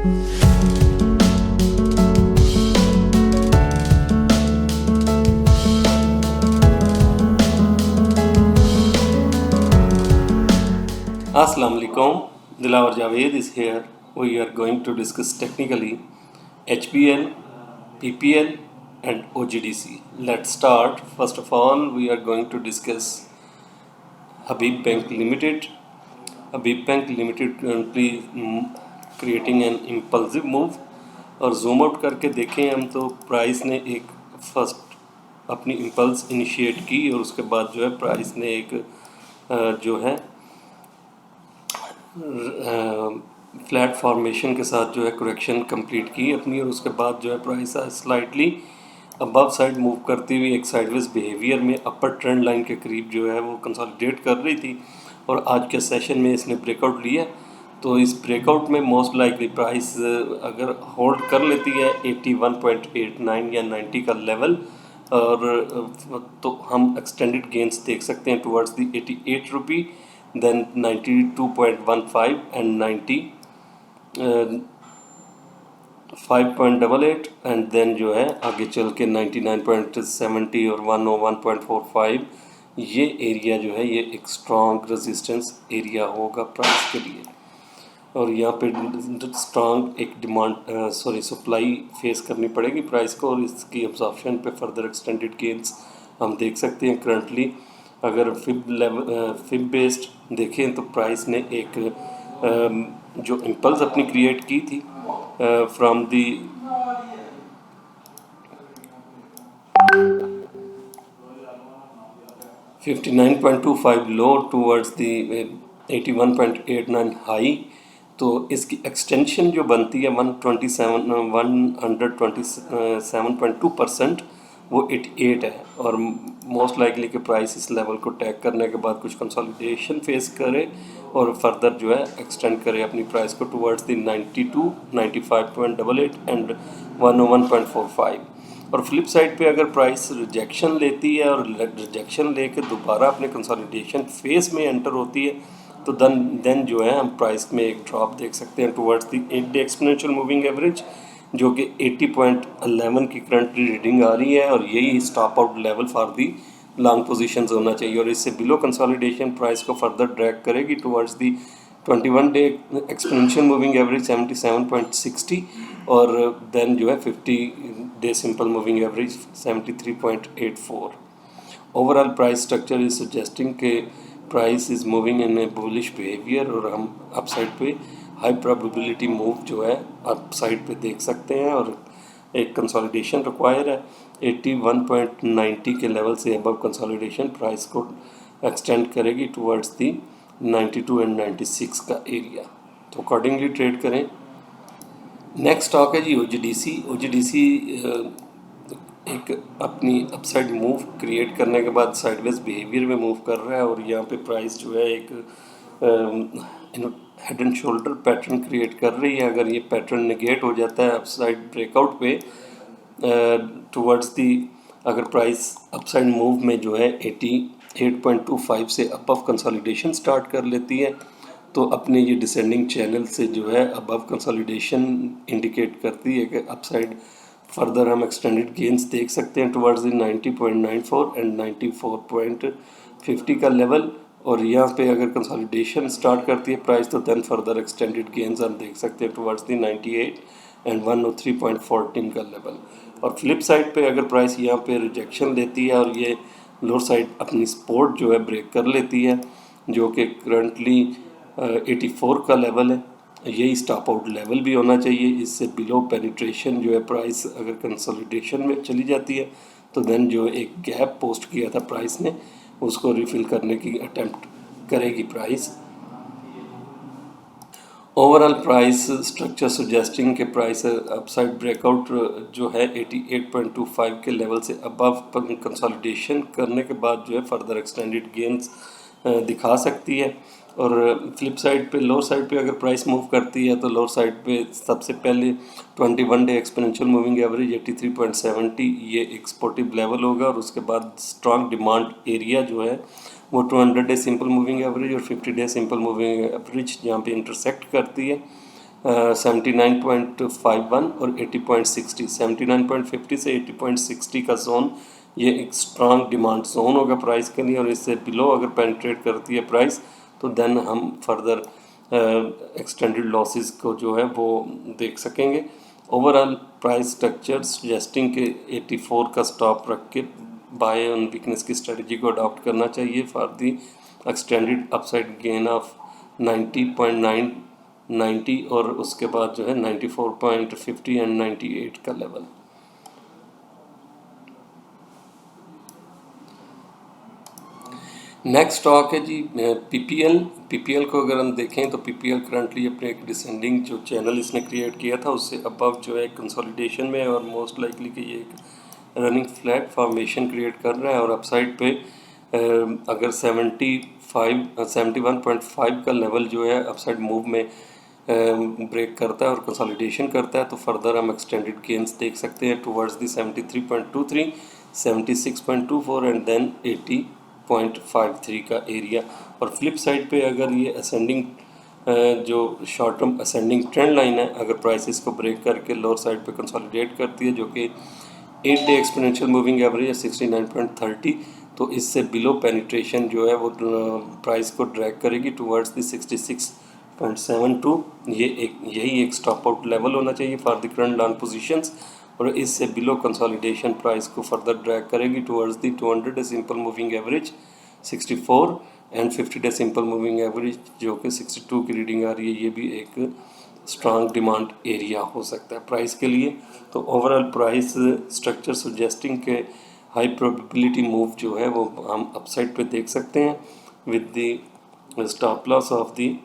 Assalamu alaikum. Dilawar Javed is here. We are going to discuss technically HBL, PPL and OGDC. Let's start. First of all, we are going to discuss Habib Bank Limited. Habib Bank Limited currently creating an impulsive move और zoom out करके देखें हम तो price ने एक first अपनी impulse initiate की और उसके बाद जो है प्राइस ने एक जो है फ्लैट फॉर्मेशन के साथ जो है करेक्शन कंप्लीट की अपनी और उसके बाद जो है price slightly above side move करती हुई एक साइडवेज बिहेवियर में अपर ट्रेंड लाइन के करीब जो है वो कंसोलिडेट कर रही थी और आज के सेशन में इसने ब्रेकआउट लिया। तो इस ब्रेकआउट में मोस्ट लाइकली प्राइस अगर होल्ड कर लेती है 81.89 या 90 का लेवल और तो हम एक्सटेंडेड गेंस देख सकते हैं towards the 88 rupee, then 92.15 and 95.88 and then जो है आगे चल के 99.70 और 101.45 ये एरिया जो है ये एक स्ट्रॉन्ग रेजिस्टेंस एरिया होगा प्राइस के लिए और यहाँ पे स्ट्रॉन्ग एक डिमांड सप्लाई फेस करनी पड़ेगी प्राइस को और इसकी एब्जॉर्प्शन पे फर्दर एक्सटेंडेड गेंस हम देख सकते हैं। करंटली अगर फिब बेस्ड देखें तो प्राइस ने एक जो इम्पल्स अपनी क्रिएट की थी from the 59.25 low towards the 81.89 high, तो इसकी एक्सटेंशन जो बनती है 127.2% वो 88 है और मोस्ट लाइकली कि प्राइस इस लेवल को टैग करने के बाद कुछ कंसोलिडेशन फेस करे और फर्दर जो है एक्सटेंड करे अपनी प्राइस को टुवर्ड्स दी 92, 95.88 एंड 101.45। और फ्लिप साइड पे अगर प्राइस रिजेक्शन लेती है और रिजेक्शन लेके दोबारा अपने कंसोलिडेशन फेस में एंटर होती है तो देन जो है हम प्राइस में एक ड्रॉप देख सकते हैं टुवर्ड्स दी 8 डे एक्सपोनेंशियल मूविंग एवरेज जो कि 80.11 की करंट रीडिंग आ रही है और यही stop out level for the long positions होना चाहिए और इससे बिलो कंसोलिडेशन प्राइस को फर्दर ड्रैग करेगी towards the 21 day exponential moving average 77.60 और देन जो है 50 day simple moving average 73.84। Overall price structure is suggesting के price is moving in a bullish behaviour और हम अपसाइड पे हाई प्रोबेबिलिटी मूव जो है अप साइड पे देख सकते हैं और एक कंसोलिडेशन रिक्वायर है 81.90 के लेवल से अबव कंसोलिडेशन प्राइस को एक्सटेंड करेगी टुवर्ड्स दी 92 एंड 96 का एरिया, तो अकॉर्डिंगली ट्रेड करें। नेक्स्ट स्टॉक है जी ओजीडीसी एक अपनी अपसाइड मूव क्रिएट करने के बाद साइडवेज बिहेवियर में मूव कर रहा है और यहाँ पे प्राइस जो है एक head and shoulder pattern create कर रही है। अगर ये पैटर्न नेगेट हो जाता है अपसाइड ब्रेकआउट पे टुवर्ड्स दी अगर प्राइस अपसाइड मूव में जो है 88.25 से अबव कंसोलिडेशन स्टार्ट कर लेती है तो अपने ये डिसेंडिंग चैनल से जो है अबव कंसोलिडेशन इंडिकेट करती है कि अपसाइड फर्दर हम एक्सटेंडेड गेंस देख सकते हैं टुवर्ड्स दी 90.94 एंड 94.50 का लेवल और यहाँ पे अगर कंसोलिडेशन स्टार्ट करती है प्राइस तो देन फर्दर एक्सटेंडेड गेंस हम देख सकते हैं टुवर्ड्स दी 98 एंड 103.14 का लेवल। और फ्लिप साइड पे अगर प्राइस यहाँ पे रिजेक्शन लेती है और ये लोअर साइड अपनी सपोर्ट जो है ब्रेक कर लेती है जो कि करंटली 84 का लेवल है, यही स्टॉप आउट लेवल भी होना चाहिए। इससे बिलो पेनिट्रेशन जो है प्राइस अगर कंसोलिडेशन में चली जाती है तो देन जो एक गैप पोस्ट किया था प्राइस ने उसको रिफिल करने की अटेम्प्ट करेगी price. Overall price structure suggesting के प्राइस अपसाइड ब्रेकआउट जो है 88.25 के लेवल से अबव कंसोलिडेशन करने के बाद जो है फर्दर एक्सटेंडेड गेंस दिखा सकती है। और फ्लिप साइड पे लोअर साइड पे अगर प्राइस मूव करती है तो लोअर साइड पे सबसे पहले 21 डे एक्सपोनेंशियल मूविंग एवरेज 83.70 ये एक सपोर्टिव लेवल होगा और उसके बाद स्ट्रॉन्ग डिमांड एरिया जो है वो 200 डे सिंपल मूविंग एवरेज और 50 डे सिंपल मूविंग एवरेज जहाँ पे इंटरसेक्ट करती है 79.51 और 80.60, 79.50 से 80.60 का जोन ये एक स्ट्रांग डिमांड जोन होगा प्राइस के लिए, और इससे बिलो अगर पेनिट्रेट करती है प्राइस तो देन हम फर्दर एक्सटेंडेड लॉसेस को जो है वो देख सकेंगे। ओवरऑल प्राइस स्ट्रक्चर सजेस्टिंग के 84 का स्टॉप रख के बाय ऑन वीकनेस की स्ट्रेटजी को अडॉप्ट करना चाहिए for the extended upside gain of 90.990 और उसके बाद जो है 94.50 एंड 98 का लेवल। नेक्स्ट स्टॉक है जी पीपीएल को अगर हम देखें तो पीपीएल करंटली अपने एक डिसेंडिंग जो चैनल इसने क्रिएट किया था उससे अबव जो है कंसोलिडेशन में, और मोस्ट लाइकली कि ये एक रनिंग फ्लैट फॉर्मेशन क्रिएट कर रहा है, और अपसाइड पे अगर 71.5 का लेवल जो है अपसाइड मूव में ब्रेक करता है और कंसोलिडेशन करता है तो फर्दर हम एक्सटेंडेड गेंस देख सकते हैं टुवर्ड्स दी 73.23, 76.24 एंड देन 80.53 का एरिया। और फ्लिप साइड पे अगर ये असेंडिंग जो short term ascending trend line है, अगर प्राइसेस को ब्रेक करके लोअर साइड पे कंसोलिडेट करती है जो कि 8 डे एक्सपोनेंशियल मूविंग एवरेज है 69.30, तो इससे बिलो पेनिट्रेशन जो है वो प्राइस को ड्रैग करेगी टुवर्ड्स दी 66.72। यही एक स्टॉप आउट लेवल होना चाहिए for the current long positions, और इससे बिलो कंसोलिडेशन प्राइस को फर्दर ड्रैग करेगी towards the 200 day simple moving average 64 and 50 day simple moving average जो कि 62 की रीडिंग आ रही है। ये भी एक स्ट्रांग डिमांड एरिया हो सकता है प्राइस के लिए। तो ओवरऑल प्राइस स्ट्रक्चर सजेस्टिंग के हाई प्रोबेबिलिटी मूव जो है वो हम अपसाइड पे देख सकते हैं with the stop loss of the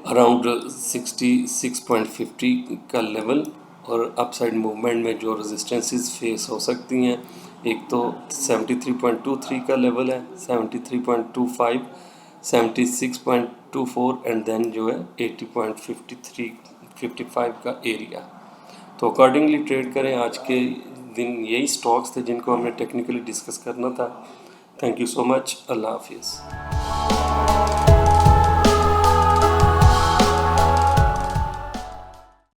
around 66.50 का लेवल, और अपसाइड मूवमेंट में जो रेजिस्टेंसेस फेस हो सकती हैं एक तो 73.23 का लेवल है, 73.25, 76.24 एंड देन जो है 80.55 का एरिया। तो अकॉर्डिंगली ट्रेड करें। आज के दिन यही स्टॉक्स थे जिनको हमने टेक्निकली डिस्कस करना था। Thank you so much. अल्लाह हाफिज़।